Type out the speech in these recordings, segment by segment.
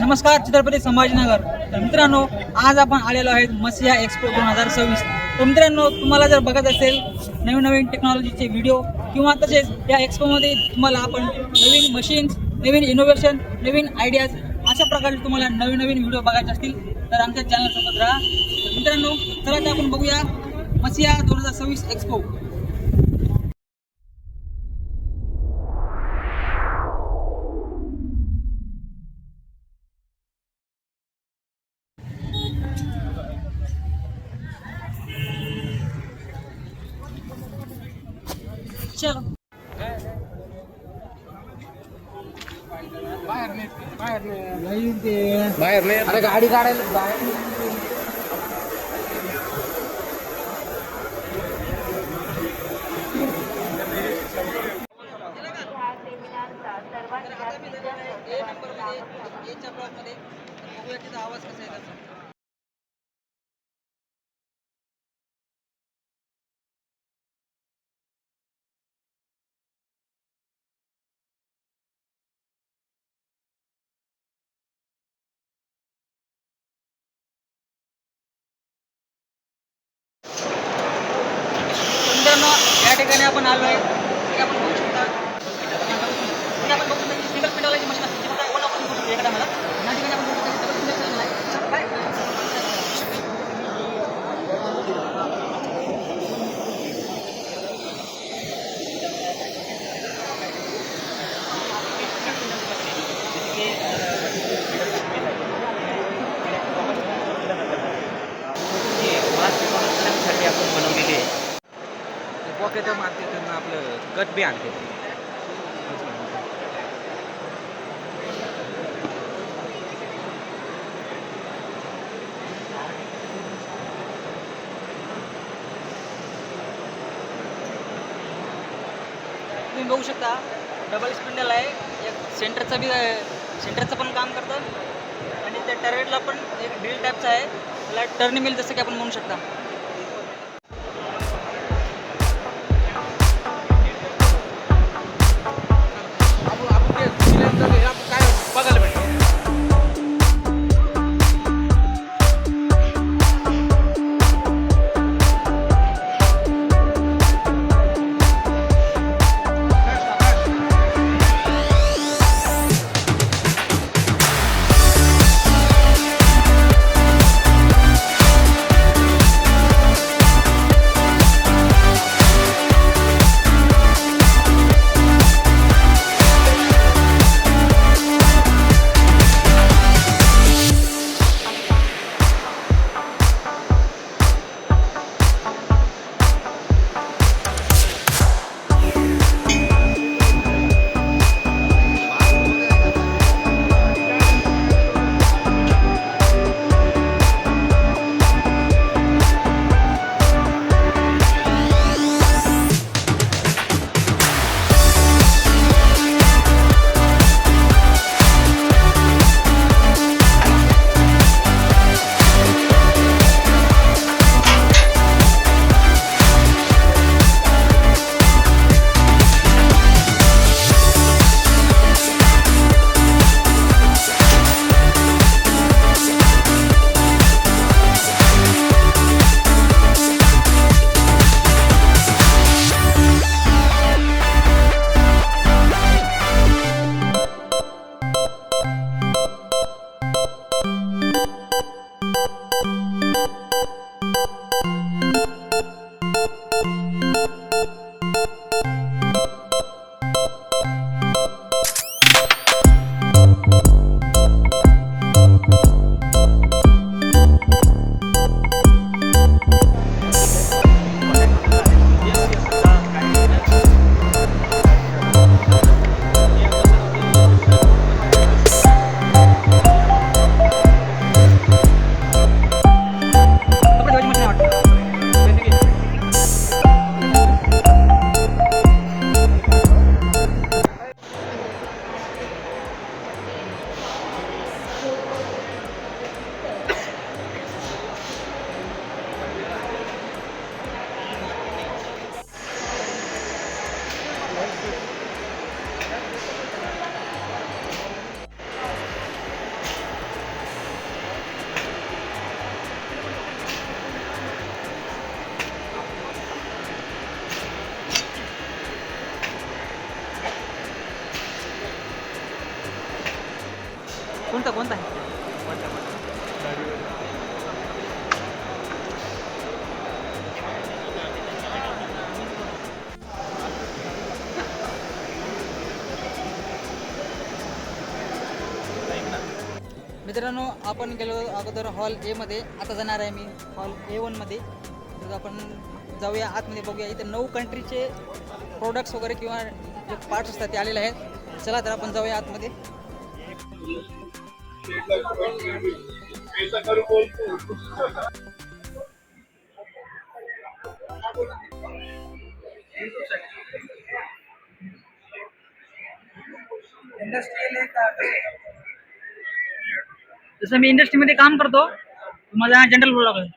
नमस्कार, छत्रपती संभाजीनगर. तर मित्रांनो, आज आपण आलेलो आहेत मसिया एक्सपो 2026. तर मित्रांनो, तुम्हाला जर बघत असेल नवीन नवीन टेक्नॉलॉजीचे व्हिडिओ किंवा तसेच या एक्सपोमध्ये तुम्हाला आपण नवीन मशीन्स, नवीन इनोव्हेशन, नवीन आयडियाज अशा प्रकारे तुम्हाला नवीन नवीन व्हिडिओ बघायचे असतील तर आमच्या चॅनलसोबत राहा. तर मित्रांनो, चला तर आपण बघूया मसिया 2026 एक्सपो. चलो बाहेर नाही अरे गाडी काढायला आवाज कसा आहे त्याचा. मित्रांनो, या ठिकाणी आपण आलो आहे. आपण बघू शकता आपण बघू शकता सिंगल पेडलची मशीन असते. बघा ओला पण बघू शकतो एखाद्या मला या ठिकाणी आपण बघू शकता डबल सिंगल पेडल आहे. साठी आपण बनवलेली आहे. पॉकेट मारते त्यांना आपलं कट बी आणते. तुम्ही बघू शकता डबल स्पिंडल आहे. एक सेंटरचं पण काम करतं आणि त्या टर्रेटला पण एक ड्रिल टाईपचं आहे. त्याला टर्न मिल जसं की आपण म्हणू शकता. काय बघायला भेटतं. कोणता कोणता आहे? मित्रांनो, आपण गेलो अगोदर हॉल ए मध्ये, आता जाणार आहे मी हॉल A1 मध्ये. तर आपण जाऊया आतमध्ये, बघूया इथे 9 कंट्रीचे प्रोडक्ट्स वगैरे किंवा जे पार्ट्स असतात ते आलेले आहेत. चला तर आपण जाऊया आतमध्ये. जसं मी इंडस्ट्रीमध्ये काम करतो, माझा जनरल ब्लॉग आहे.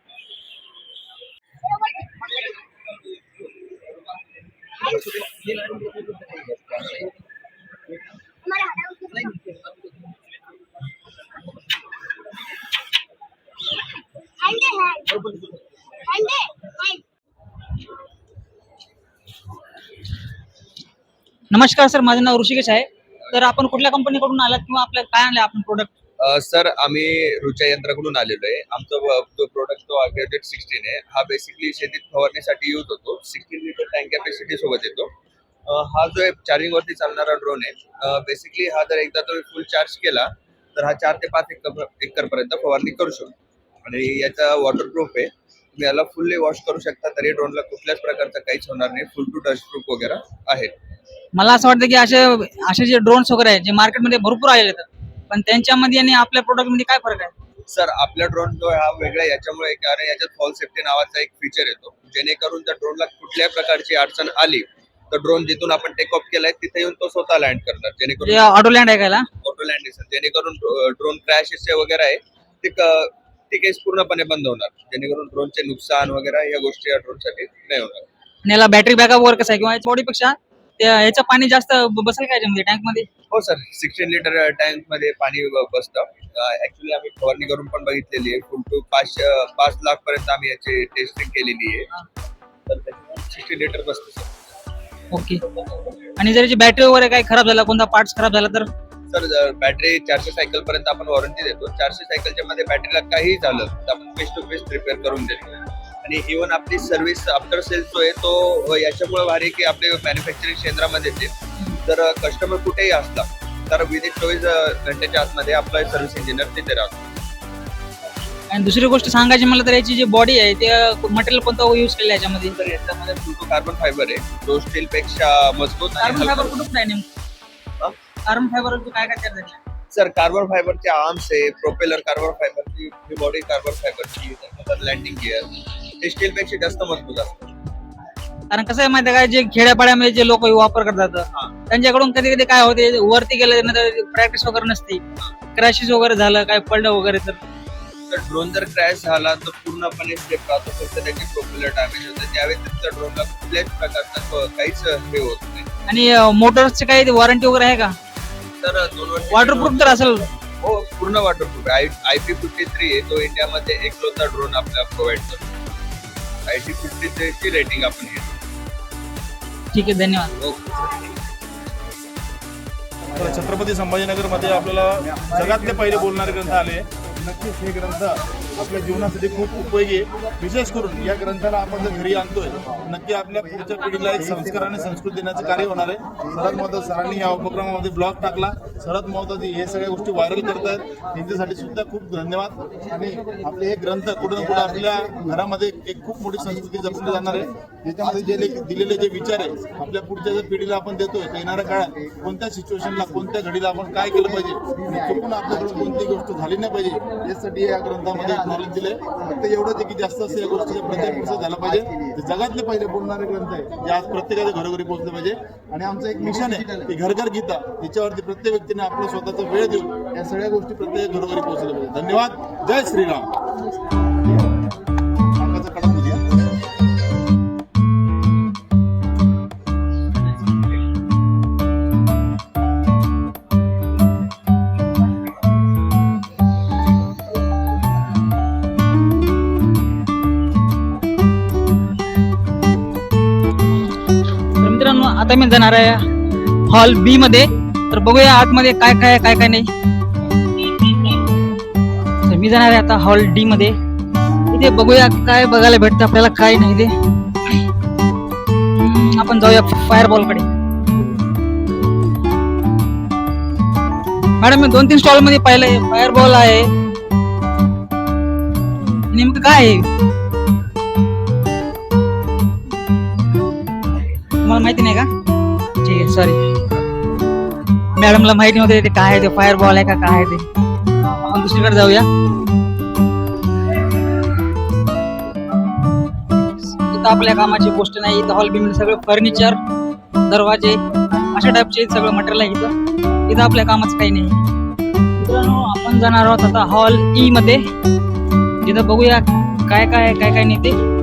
नमस्कार सर, माझं नाव ऋषिकेश आहे. तर आपण कुठल्या कंपनीकडून आलात किंवा आपल्याला काय आणलं आपण प्रोडक्ट? सर आम्ही रुचा यंत्राकडून आलेलो आहे. आमचा जो प्रोडक्ट तो अग्रेडेड 16 आहे. हा बेसिकली शेतीत फवारण्यासाठी यूज होतो. 16 लिटर टँक कॅपॅसिटी सोबत येतो. हा जो चार्जिंग वरती चालणारा ड्रोन आहे, बेसिकली हा जर एकदा तुम्ही फुल चार्ज केला तर हा 4 ते 5 एकर पर्यंत फवारणी करू शकतो आणि याचा वॉटरप्रूफ आहे. तुम्ही याला फुल्ली वॉश करू शकता, तरी ड्रोनला कुठल्याच प्रकारचं काहीच होणार नाही. फुल टू डस्ट प्रूफ वगैरे आहे. मला असं वाटतं की असे जे ड्रोन्स वगैरे आहेत जे मार्केटमध्ये भरपूर आलेले आहेत, पण त्यांच्यामध्ये आणि आपल्या प्रोडक्टमध्ये काय फरक आहे? सर आपला ड्रोन जो हा वेगळा याच्यामुळे, कारण याच्यात फॉल सेफ्टी नावाचा एक फीचर येतो, जेणेकरून जर ड्रोनला कुठल्याही प्रकारची अडचण आली तर ड्रोन जिथून आपण टेक ऑफ केलाय तिथे येऊन तो स्वतः लँड करणार, जेणेकरून ऑटो लँड आहे का? ऑटो लँड आहे, जेणेकरून ड्रोन क्रॅशेस वगैरे आहे ते केस पूर्णपणे बंद होणार, जेणेकरून ड्रोनचे नुकसान वगैरे या गोष्टी या ड्रोन साठी नाही होणार. आणि याला बॅटरी बॅकअप वगैरे कसं आहे, किंवा बॉडीपेक्षा ह्याचं पाणी जास्त बसेल का याच्यामध्ये टँकमध्ये? हो सर, 16 लिटर टँक मध्ये पाणी बसतं. ऍक्च्युली आम्ही फवारणी करून पण बघितलेली आहे. फुल टू 5 लाख पर्यंत आम्ही याची टेस्टिंग केलेली आहे. तर त्याच्यामध्ये 60 लिटर बसतं सर. ओके. आणि जर याची बॅटरी वगैरे काही खराब झाला, कोणता पार्ट्स खराब झाला तर? सर बॅटरी 400 सायकल पर्यंत आपण वॉरंटी देतो. 400 सायकलच्या मध्ये बॅटरीला काही झालं तर आपण फेस टू फेस रिपेअर करून देतो. आणि इव्हन आपली सर्व्हिस आफ्टर सेल्स जो आहे तो याच्यामुळे भारी की आपले मॅन्युफॅक्चरिंग केंद्रामध्ये येते. जर कस्टमर कुठेही असला तर विदिन 24 घंटेच्या आतमध्ये आपला सर्व्हिस इंजिनियर तिथे राहतो. आणि दुसरी गोष्ट सांगायची मला तर याची जी बॉडी आहे ते मटेरियल कोणतं यूज केलं याच्यामध्ये? तर याच्यामध्ये फुल कार्बन फायबर आहे, जो स्टील पेक्षा मजबूत कार्बन फायबर कुठून आहे नेमकं? कार्बन फायबर काय काय तयार झालं? सर कार्बन फायबरचे आर्म्स आहे, प्रोपेलर कार्बन फायबरची, बॉडी कार्बन फायबरची, त्यानंतर लँडिंग गिअर हे स्टील पेक्षा जास्त मजबूत असतं. कारण कसं आहे माहिती आहे का, जे खेड्यापाड्यामध्ये जे लोक वापर करतात त्यांच्याकडून कधी कधी काय होते, वरती गेल्यानंतर प्रॅक्टिस वगैरे नसते, क्रॅशेस वगैरे झालं, काय पडलं वगैरे तर ड्रोन जर क्रॅश झाला तर पूर्णपणे स्टेप राहतो, फक्त त्याची प्रोपेलर डॅमेज होते. त्यावेळी ड्रोनला कुठल्याच प्रकारचं काहीच हे होत नाही. आणि मोटर्सची काही वॉरंटी वगैरे आहे का? तर 2 वर्ष वॉटरप्रूफ तर असेल? हो, पूर्ण वॉटरप्रूफ आहे. IP53 आहे, तो इंडियामध्ये एकलौता ड्रोन आपल्याला प्रोव्हाइड करतो. IP53 ची रेटिंग आपण घेतो. ठीक आहे, धन्यवाद. तर छत्रपती संभाजीनगरमध्ये आपल्याला जगातले पहिले बोलणारे ग्रंथ आले. नक्कीच हे ग्रंथ आपल्या जीवनासाठी खूप उपयोगी आहे. विशेष करून या ग्रंथाला आपण जर घरी आणतोय, नक्की आपल्या पुढच्या पिढीला एक संस्कार आणि संस्कृती देण्याचं कार्य होणार आहे. सर्वात महत्त्वाचं, सरांनी या उपक्रमामध्ये ब्लॉग टाकला. सर्वात महत्त्वाची हे सगळ्या गोष्टी व्हायरल करतायत, त्यांच्यासाठी सुद्धा खूप धन्यवाद. आणि आपले हे ग्रंथ कुठे ना कुठे आपल्या घरामध्ये एक खूप मोठी संस्कृती जपली जाणार आहे. याच्यामध्ये जे दिलेले जे विचार आहे आपल्या पुढच्या ज्या पिढीला आपण देतोय, तर येणाऱ्या काळात कोणत्या सिच्युएशनला, कोणत्या घडीला आपण काय केलं पाहिजे, चुकून आपल्याकडून कोणती गोष्ट झाली नाही पाहिजे, यासाठी या ग्रंथामध्ये नॉलेज दिले. फक्त एवढंच आहे की जास्त असं या गोष्टीचा प्रचार प्रसार झाला पाहिजे. ते जगातले पहिले बोलणारे ग्रंथ आहे, जे आज प्रत्येकाच्या घरोघरी पोहोचले पाहिजे. आणि आमचं एक मिशन आहे की घर घर गीता, याच्यावरती प्रत्येक व्यक्तीने आपला स्वतःचा वेळ देऊन या सगळ्या गोष्टी प्रत्येक घरोघरी पोहोचल्या पाहिजे. धन्यवाद. जय श्रीराम. आता मी जाणार आहे हॉल बी मध्ये, तर बघूया आतमध्ये काय काय काय काय नाही. तर मी जाणार आहे आता हॉल डी मध्ये. इथे बघूया काय बघायला भेटतं आपल्याला, काय नाही ते. आपण जाऊया फायरबॉल कडे. मॅडम मी 2-3 स्टॉल मध्ये पाहिलंय फायरबॉल आहे, नेमकं काय आहे तुम्हाला माहिती नाही का? ठीक आहे, सॉरी मॅडमला माहिती नव्हते ते काय आहे, ते फायरबॉल आहे का काय आहे ते. आपण दुसरीकडे जाऊया. इथं आपल्या कामाची गोष्ट नाही. इथं हॉल बिल सगळं फर्निचर, दरवाजे अशा टाईपचे सगळं मटेरियल आहे इथं. इथं आपल्या कामाचं काही नाही. मित्रांनो आपण जाणार आहोत आता हॉल ई मध्ये. तिथं बघूया काय काय काय काय नाही ते.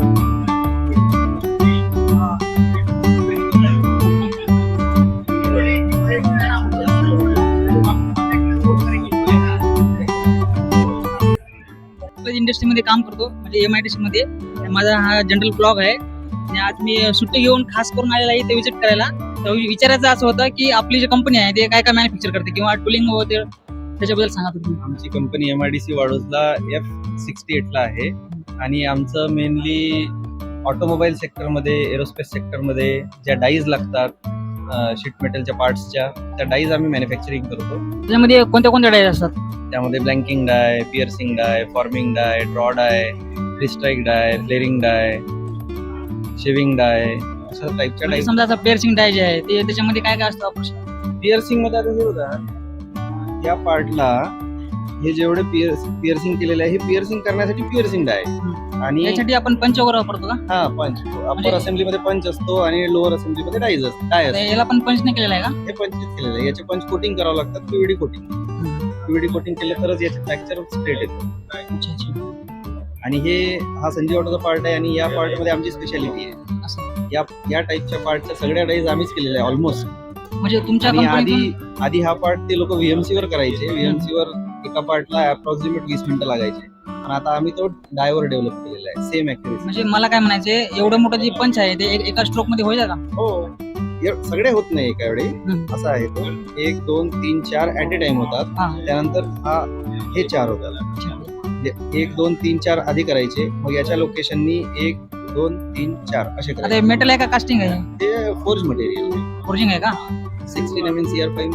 इंडस्ट्रीमध्ये काम करतो, म्हणजे MIDC मध्ये. माझा हा जनरल ब्लॉग आहे आणि आज मी सुट्टी घेऊन खास करून आलेला आहे इथे विजिट करायला. तर विचारायचं असं होतं की आपली जी कंपनी आहे ते काय काय मॅन्युफॅक्चर करते किंवा टुलिंग वगैरे त्याच्याबद्दल सांगा तुम्ही. आमची कंपनी MIDC वाडोजला F68 ला आहे आणि आमचं मेनली ऑटोमोबाईल सेक्टरमध्ये, एरोस्पेस सेक्टरमध्ये ज्या डाईज लागतात शीट मेटलच्या पार्ट्सच्या, त्या डाईज आम्ही मॅन्युफॅक्चरिंग करतो. त्याच्यामध्ये कोणत्या कोणत्या डाय असतात? त्यामध्ये ब्लँकिंग डाय, पिअर्सिंग डाय, फॉर्मिंग डाय, ड्रॉ डाय, रिस्ट्राईक डाय, फ्लेअरिंग डाय, शेविंग डाय, अशा टाईपच्या डाय. समजा आता पेअर्सिंग डाय जे आहे ते त्याच्यामध्ये काय काय असतं ऑपरेशन? पिअर्सिंग मध्ये आता हे बघा, या पार्टला हे जेवढे पिअर्सिंग केलेले आहे हे पिअर्सिंग करण्यासाठी पिअर्सिंग डाय. आणि यासाठी आपण पंच वगैरे वापरतो का? हा, पंच. अप्पर असेंब्ली मध्ये पंच असतो आणि लोअर असेंब्ली मध्ये डाय असतो. याला पण पंच नाही केलेला आहे का? हे पंचच केलेलं आहे. याचे पंच कोटिंग करावं लागतात, PVD कोटिंग. PVD कोटिंग केले तरच याचे फ्रॅक्चर स्ट्रेट येतं. आणि हा संजीव ऑटोचा पार्ट आहे आणि या पार्ट मध्ये आमची स्पेशालिटी आहे. या टाईपच्या पार्टच्या सगळ्या डाईज आम्हीच केलेल्या आहे ऑलमोस्ट. म्हणजे तुमच्या आधी हा पार्ट ते लोक VMC वर करायचे. VMC वर एका पार्टला अप्रॉक्सिमेट 20 मिनिटं लागायचे. आणि आता आम्ही तो डायवर डेव्हलप केलेला आहे, सेम ऍक्युरेसी. म्हणजे मला काय म्हणायचे, एवढं मोठं जे पंच आहे ते एका स्ट्रोक मध्ये होईल का? हो, सगळे होत नाही एका वेळी. असं आहे तो 1, 2, 3, 4 ऍट ए टाइम होतात. त्यानंतर हे 4 होतात. 1, 2, 3, 4 आधी करायचे, मग याच्या लोकेशननी 1, 2, 3, 4 असे करायचे. मेटल आहे का कास्टिंग आहे? ते फोर्ज मटेरियल, फोर्जिंग आहे का? 16 mm CR5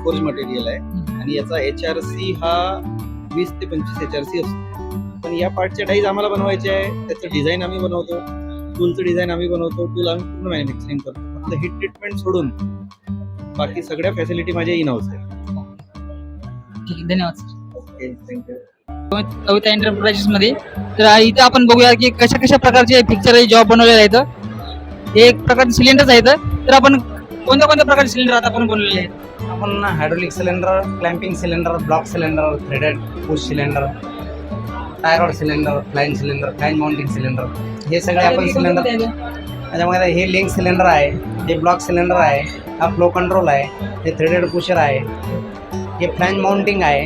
फोर्ज मटेरियल आहे. आणि याचा HRC हा 20 ते 25 HRC असतो. पण या पार्टच्या डाईज आम्हाला बनवायचे आहे, त्याचं डिझाईन आम्ही बनवतो, टूलचं डिझाईन आम्मी बनवतो, टूल आम्ही पूर्ण मॅन्युफॅक्चरिंग करतो. फक्त हीट ट्रीटमेंट सोडून बाकी सगळ्या फॅसिलिटी माझ्या इन हाऊस आहे. ठीक आहे, धन्यवाद sir. Okay, thank you. Kavita enterprises मध्ये. तर इथं आपण बघूया की कशा कशा प्रकारचे पिक्चर जॉब बनवलेले आहेत. हे एक प्रकारचे सिलेंडर्स आहेत. तर आपण कोणत्या कोणत्या प्रकारचे सिलेंडर आता आपण बनवलेले आहेत? आपण hydraulic cylinder, clamping cylinder, block cylinder, threaded push cylinder, tie rod cylinder, flange mounting cylinder, हे सगळे आपण सिलेंडर. त्याच्यामध्ये हे लिंक सिलेंडर आहे, हे ब्लॉक सिलेंडर आहे, हा फ्लो कंट्रोल आहे, हे थ्रेडेड पुशर आहे, हे फ्लॅंज माउंटिंग आहे.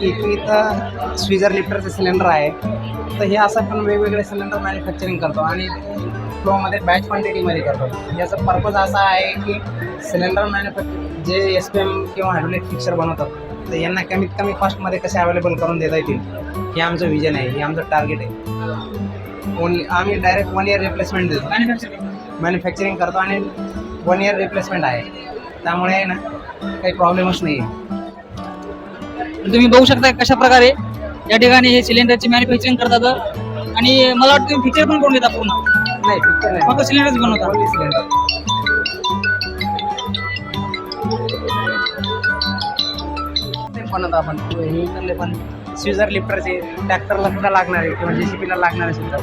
इथं स्विजर लिफ्टरचे सिलेंडर आहे. तर हे असं आपण वेगवेगळे सिलेंडर मॅन्युफॅक्चरिंग करतो आणि फ्लोमध्ये बॅच क्वांटिटीमध्ये करतो. याचा पर्पज असा आहे की सिलेंडर जे SPM किंवा हायड्रोलिक फिक्चर बनवतात तर यांना कमीत कमी कॉस्टमध्ये कसे अवेलेबल करून देता येतील, हे आमचं विजन आहे, हे आमचं टार्गेट आहे. आम्ही डायरेक्ट 1 year रिप्लेसमेंट देतो, मॅन्युफॅक्चरिंग करतो आणि 1 year रिप्लेसमेंट आहे. त्यामुळे ना काही प्रॉब्लेमच नाही आहे. तुम्ही बघू शकता कशा प्रकारे या ठिकाणी हे सिलेंडरची मॅन्युफॅक्चरिंग करतात. आणि मला वाटतं तुम्ही फिक्चर पण करून देता पूर्ण? नाही, फिक्चर नाही, फक्त सिलेंडरच बनवतात. Only cylinder. बनवतो आपण हे इकडले पण स्विजर लिफ्टरचे, ट्रॅक्टरला सुद्धा लागणारे किंवा JCB ला लागणारे सुद्धा.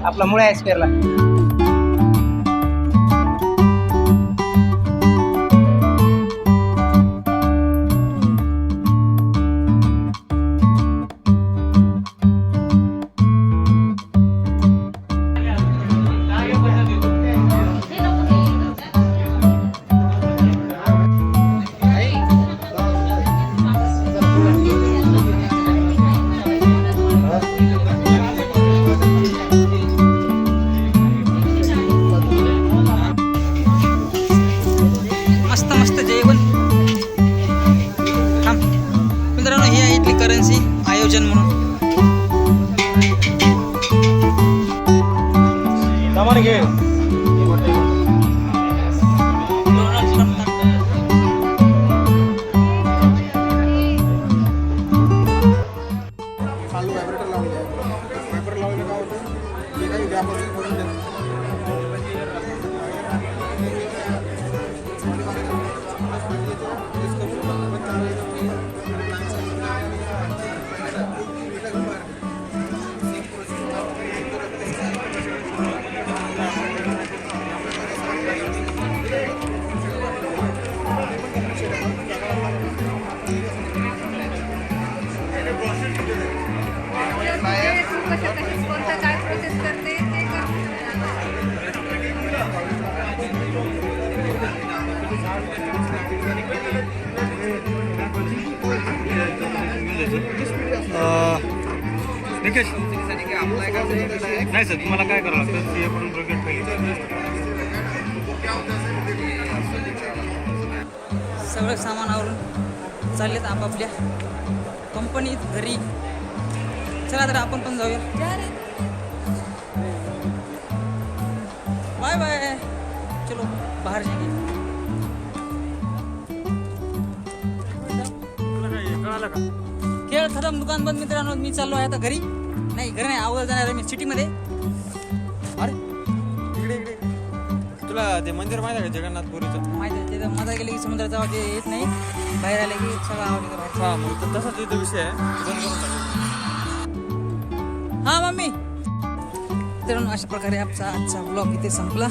आपला मुळे आहे स्पेअरला. मनोरंजन म्हणून. सामान घे. चालू व्हायब्रेटर लावून द्या. व्हायब्रेटर लावलं काय होतं जे काही गॅप असेल भरून देतं. कोणतं काय प्रोसेस करते ते नाही सर तुम्हाला काय करावं लागतं सीए कडून प्रोजेक्ट सगळं सामानावरून चाललेत आपापल्या कंपनीत घरी. चला तर आपण पण जाऊया. Bye bye. चलो बाहेर जाएंगे. खेळ खतम, दुकान बंद. मित्रांनो मी चाललो आहे आता घरी. नाही घरी नाही, अगोदर जाणार आहे मी सिटीमध्ये. अरे तुला ते मंदिर माहिती आहे का जगन्नाथपुरीचं? माहिती आहे, तिथं मजा गेली की समुद्राचा आवाज येत नाही, बाहेर आले की सगळा आवाज येतो बाहेर. हा मग तर तसाच इथं विषय आहे, बंद करून टाकायचं. हा मम्मी. तर अशा प्रकारे आजचा ब्लॉग इथे संपला.